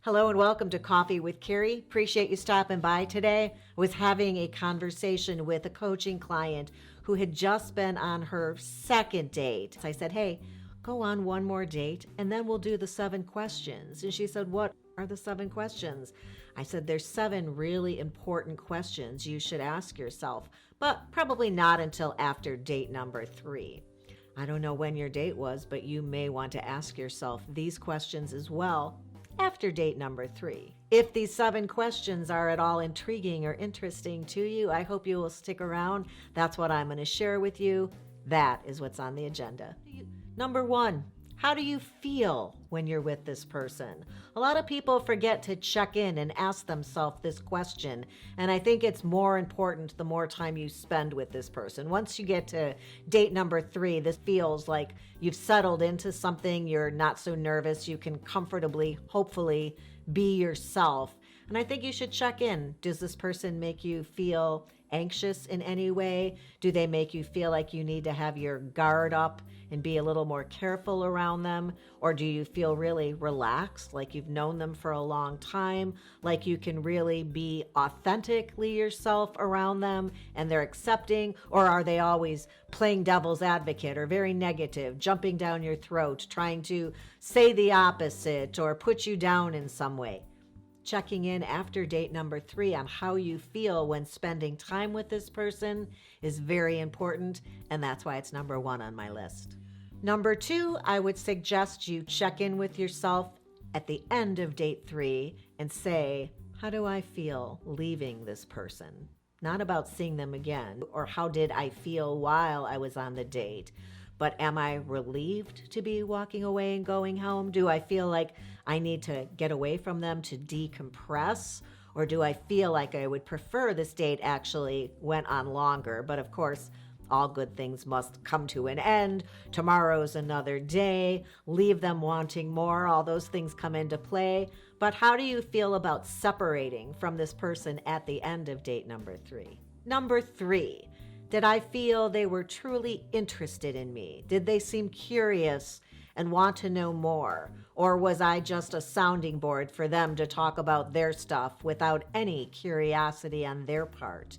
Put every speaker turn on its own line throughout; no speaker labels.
Hello and welcome to Coffee with Carey. Appreciate you stopping by today. I was having a conversation with a coaching client who had just been on her second date. I said, hey, go on one more date and then we'll do the 7 questions. And she said, what are the 7 questions? I said, there's 7 really important questions you should ask yourself, but probably not until after date number 3. I don't know when your date was, but you may want to ask yourself these questions as well after date number 3. If these 7 questions are at all intriguing or interesting to you, I hope you will stick around. That's what I'm going to share with you. That is what's on the agenda. Number 1, how do you feel when you're with this person? A lot of people forget to check in and ask themselves this question, and I think it's more important the more time you spend with this person. Once you get to date number 3, this feels like you've settled into something, you're not so nervous, you can comfortably, hopefully, be yourself. And I think you should check in. Does this person make you feel anxious in any way? Do they make you feel like you need to have your guard up and be a little more careful around them? Or do you feel really relaxed, like you've known them for a long time, like you can really be authentically yourself around them and they're accepting? Or are they always playing devil's advocate or very negative, jumping down your throat, trying to say the opposite or put you down in some way? Checking in after date number 3 on how you feel when spending time with this person is very important, and that's why it's number 1 on my list. Number 2, I would suggest you check in with yourself at the end of date 3 and say, how do I feel leaving this person? Not about seeing them again, or how did I feel while I was on the date, but am I relieved to be walking away and going home? Do I feel like I need to get away from them to decompress? Or do I feel like I would prefer this date actually went on longer? But of course, all good things must come to an end. Tomorrow's another day. Leave them wanting more. All those things come into play. But how do you feel about separating from this person at the end of date number 3? Number 3. Did I feel they were truly interested in me? Did they seem curious and want to know more? Or was I just a sounding board for them to talk about their stuff without any curiosity on their part?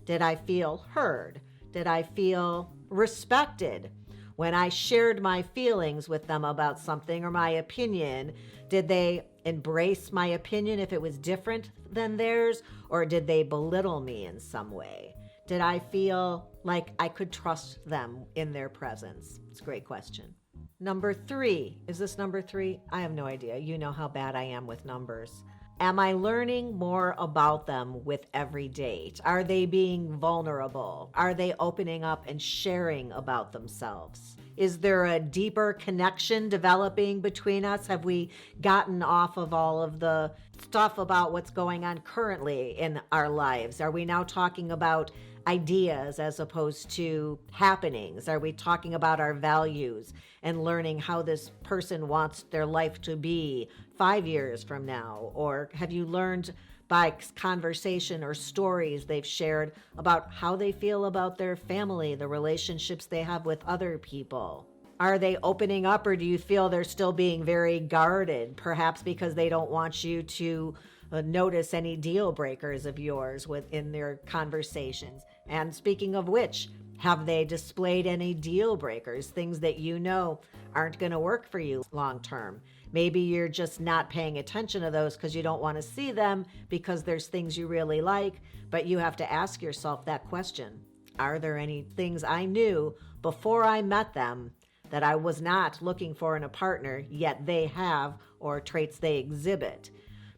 Did I feel heard? Did I feel respected? When I shared my feelings with them about something or my opinion, did they embrace my opinion if it was different than theirs? Or did they belittle me in some way? Did I feel like I could trust them in their presence? It's a great question. Number 3. Is this number 3? I have no idea. You know how bad I am with numbers. Am I learning more about them with every date? Are they being vulnerable? Are they opening up and sharing about themselves? Is there a deeper connection developing between us? Have we gotten off of all of the stuff about what's going on currently in our lives? Are we now talking about ideas as opposed to happenings? Are we talking about our values and learning how this person wants their life to be 5 years from now? Or have you learned by conversation or stories they've shared about how they feel about their family, the relationships they have with other people? Are they opening up, or do you feel they're still being very guarded, perhaps because they don't want you to notice any deal breakers of yours within their conversations? And speaking of which, have they displayed any deal breakers, things that you know aren't going to work for you long term? Maybe you're just not paying attention to those because you don't want to see them because there's things you really like, but you have to ask yourself that question. Are there any things I knew before I met them that I was not looking for in a partner, yet they have, or traits they exhibit?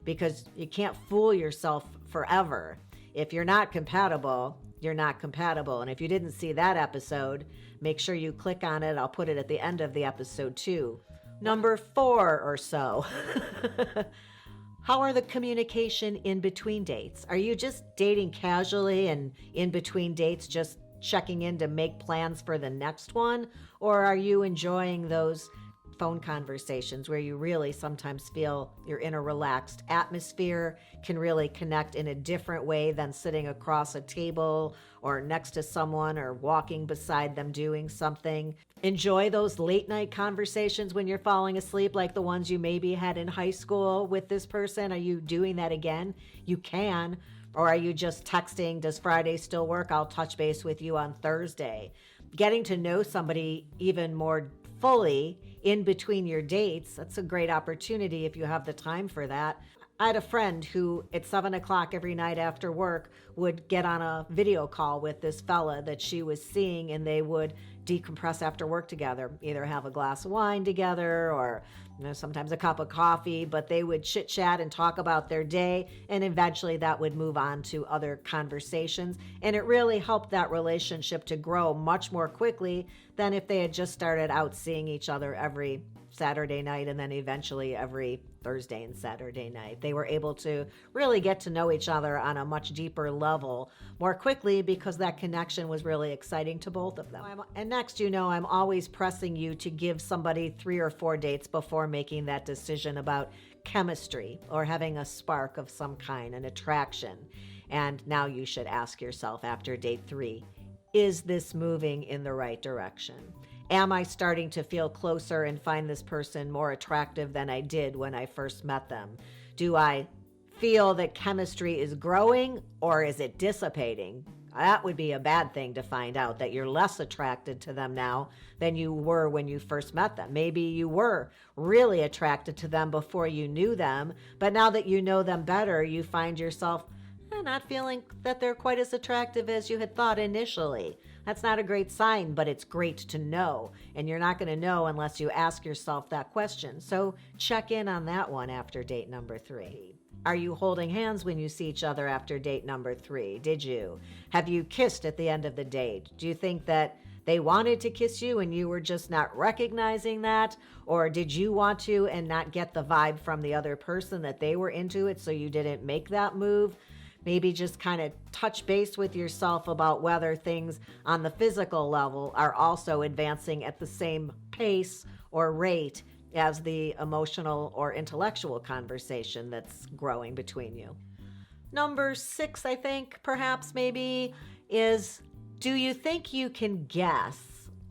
Because you can't fool yourself forever. If you're not compatible, you're not compatible. And if you didn't see that episode, make sure you click on it. I'll put it at the end of the episode too. Number 4 or so. How are the communication in between dates? Are you just dating casually and in between dates just checking in to make plans for the next one? Or are you enjoying those phone conversations where you really sometimes feel you're in a relaxed atmosphere, can really connect in a different way than sitting across a table or next to someone or walking beside them doing something. Enjoy those late night conversations when you're falling asleep, like the ones you maybe had in high school with this person. Are you doing that again? You can. Or are you just texting, does Friday still work? I'll touch base with you on Thursday. Getting to know somebody even more fully in between your dates, that's a great opportunity if you have the time for that. I had a friend who at 7 o'clock every night after work would get on a video call with this fella that she was seeing, and they would decompress after work together, either have a glass of wine together or sometimes a cup of coffee, but they would chit chat and talk about their day, and eventually that would move on to other conversations. And it really helped that relationship to grow much more quickly than if they had just started out seeing each other every Saturday night and then eventually every Thursday and Saturday night. They were able to really get to know each other on a much deeper level more quickly because that connection was really exciting to both of them. And next, I'm always pressing you to give somebody 3 or 4 dates before making that decision about chemistry or having a spark of some kind, an attraction. And now you should ask yourself after date 3, is this moving in the right direction? Am I starting to feel closer and find this person more attractive than I did when I first met them? Do I feel that chemistry is growing, or is it dissipating? That would be a bad thing to find out, that you're less attracted to them now than you were when you first met them. Maybe you were really attracted to them before you knew them, but now that you know them better, you find yourself not feeling that they're quite as attractive as you had thought initially. That's not a great sign, but it's great to know. And you're not going to know unless you ask yourself that question. So check in on that one after date number 3. Are you holding hands when you see each other after date number 3? Did you? Have you kissed at the end of the date? Do you think that they wanted to kiss you and you were just not recognizing that? Or did you want to and not get the vibe from the other person that they were into it, so you didn't make that move? Maybe just kind of touch base with yourself about whether things on the physical level are also advancing at the same pace or rate as the emotional or intellectual conversation that's growing between you. Number 6, I think, perhaps maybe, is, do you think you can guess,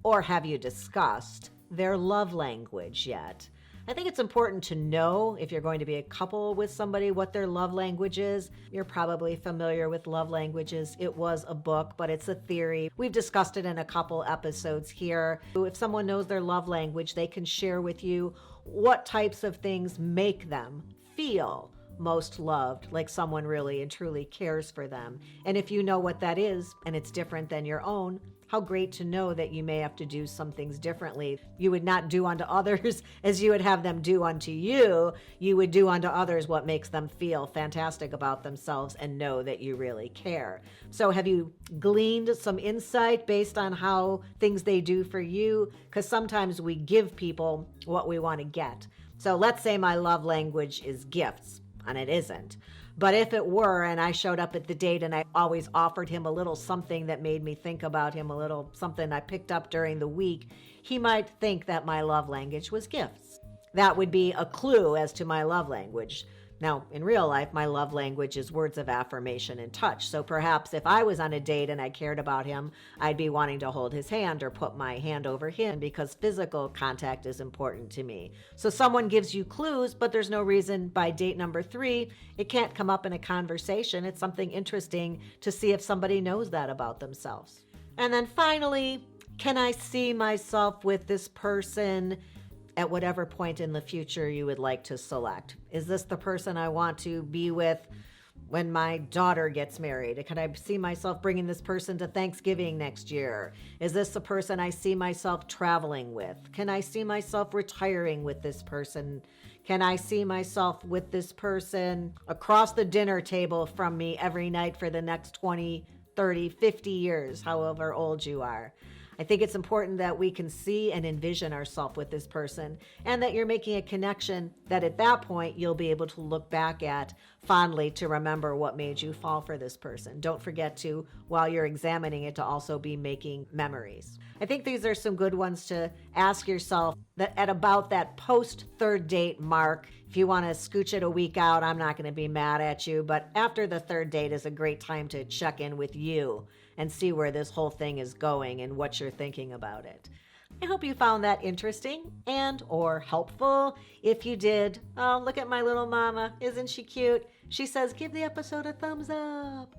or have you discussed, their love language yet? I think it's important to know, if you're going to be a couple with somebody, what their love language is. You're probably familiar with love languages. It was a book, but it's a theory. We've discussed it in a couple episodes here. If someone knows their love language, they can share with you what types of things make them feel most loved, like someone really and truly cares for them. And if you know what that is, and it's different than your own, how great to know that you may have to do some things differently. You would not do unto others as you would have them do unto you. You would do unto others what makes them feel fantastic about themselves and know that you really care. So have you gleaned some insight based on how things they do for you? Because sometimes we give people what we want to get. So let's say my love language is gifts, and it isn't. But if it were, and I showed up at the date and I always offered him a little something that made me think about him, a little something I picked up during the week, he might think that my love language was gifts. That would be a clue as to my love language. Now, in real life, my love language is words of affirmation and touch. So perhaps if I was on a date and I cared about him, I'd be wanting to hold his hand or put my hand over him because physical contact is important to me. So someone gives you clues, but there's no reason by date number 3, it can't come up in a conversation. It's something interesting to see if somebody knows that about themselves. And then finally, can I see myself with this person at whatever point in the future you would like to select? Is this the person I want to be with when my daughter gets married? Can I see myself bringing this person to Thanksgiving next year? Is this the person I see myself traveling with? Can I see myself retiring with this person? Can I see myself with this person across the dinner table from me every night for the next 20, 30, 50 years, however old you are? I think it's important that we can see and envision ourselves with this person, and that you're making a connection that at that point you'll be able to look back at fondly to remember what made you fall for this person. Don't forget to, while you're examining it, to also be making memories. I think these are some good ones to ask yourself that at about that post third date mark. If you want to scooch it a week out, I'm not going to be mad at you, but after the third date is a great time to check in with you and see where this whole thing is going and what you're thinking about it. I hope you found that interesting and or helpful. If you did, oh, look at my little mama. Isn't she cute? She says, give the episode a thumbs up.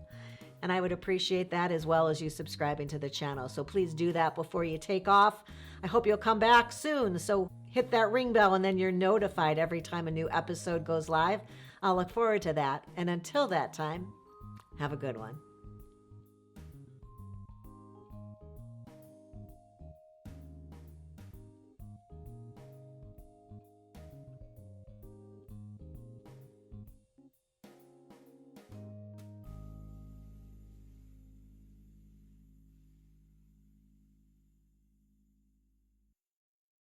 And I would appreciate that, as well as you subscribing to the channel. So please do that before you take off. I hope you'll come back soon. So hit that ring bell and then you're notified every time a new episode goes live. I'll look forward to that. And until that time, have a good one.